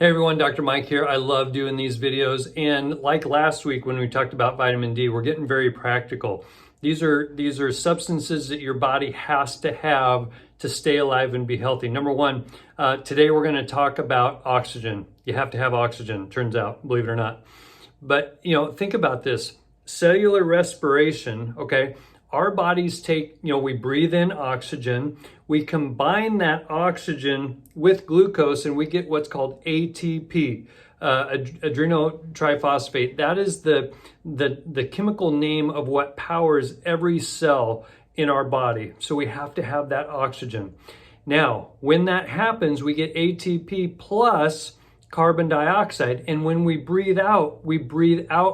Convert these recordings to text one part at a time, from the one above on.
Hey everyone, Dr. Mike here. I love doing these videos, and like last week when we talked about vitamin D, we're getting very practical. These are substances that your body has to have to stay alive and be healthy. Number one, today we're going to talk about oxygen. You have to have oxygen, turns out, believe it or not. But think about this. Cellular respiration, okay? Our bodies take, we breathe in oxygen, we combine that oxygen with glucose, and we get what's called ATP, adrenotriphosphate. That is the chemical name of what powers every cell in our body. So we have to have that oxygen. Now, when that happens, we get ATP plus carbon dioxide. And when we breathe out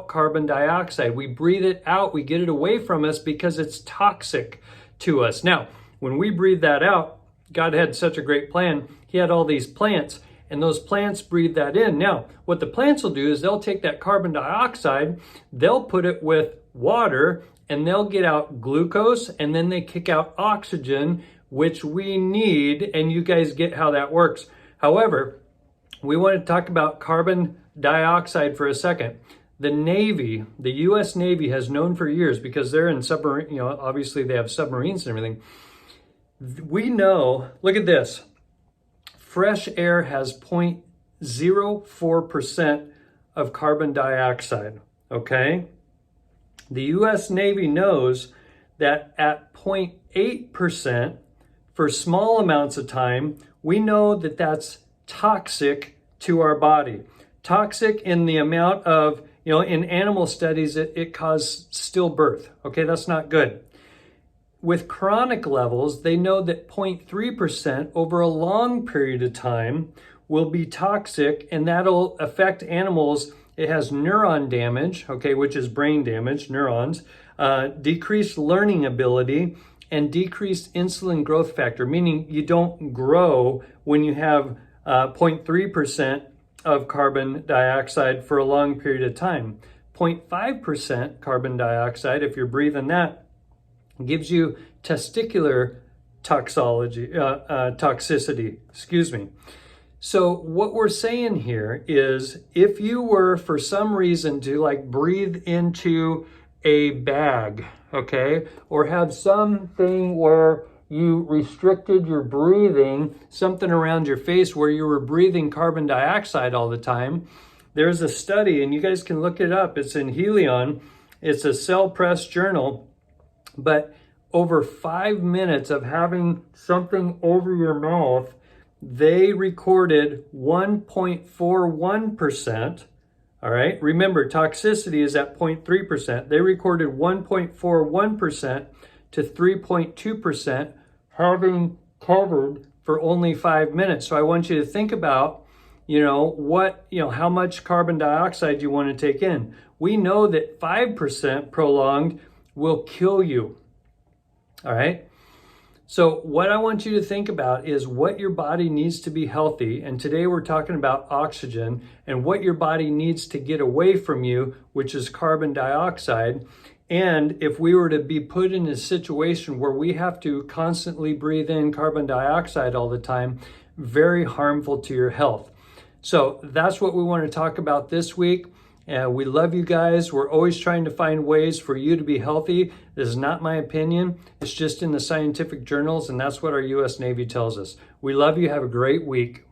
carbon dioxide. We breathe it out, we get it away from us because it's toxic to us. Now, when we breathe that out, God had such a great plan. He had all these plants, and those plants breathe that in. Now, what the plants will do is they'll take that carbon dioxide, they'll put it with water, and they'll get out glucose, and then they kick out oxygen, which we need, and you guys get how that works. However, we want to talk about carbon dioxide for a second. The Navy, the U.S. Navy has known for years, because they're in submarine, obviously they have submarines and everything. We know, look at this, fresh air has 0.04% of carbon dioxide, okay? The U.S. Navy knows that at 0.8% for small amounts of time, we know that that's toxic to our body. Toxic in the amount of, in animal studies, it caused stillbirth. Okay, that's not good. With chronic levels, they know that 0.3% over a long period of time will be toxic, and that'll affect animals. It has neuron damage, okay, which is brain damage, neurons, decreased learning ability, and decreased insulin growth factor, meaning you don't grow when you have 0.3% of carbon dioxide for a long period of time. 0.5% carbon dioxide, if you're breathing that, gives you testicular toxicity, So what we're saying here is, if you were for some reason to breathe into a bag, okay, or have something where you restricted your breathing, something around your face where you were breathing carbon dioxide all the time, there's a study, and you guys can look it up. It's in Helion. It's a Cell Press journal. But over 5 minutes of having something over your mouth, they recorded 1.41%. All right. Remember, toxicity is at 0.3%. They recorded 1.41% to 3.2% having covered for only 5 minutes. So I want you to think about, how much carbon dioxide you want to take in. We know that 5% prolonged will kill you. All right. So what I want you to think about is what your body needs to be healthy. And today we're talking about oxygen and what your body needs to get away from you, which is carbon dioxide. And if we were to be put in a situation where we have to constantly breathe in carbon dioxide all the time, very harmful to your health. So that's what we want to talk about this week. We love you guys. We're always trying to find ways for you to be healthy. This is not my opinion. It's just in the scientific journals, and that's what our U.S. Navy tells us. We love you. Have a great week.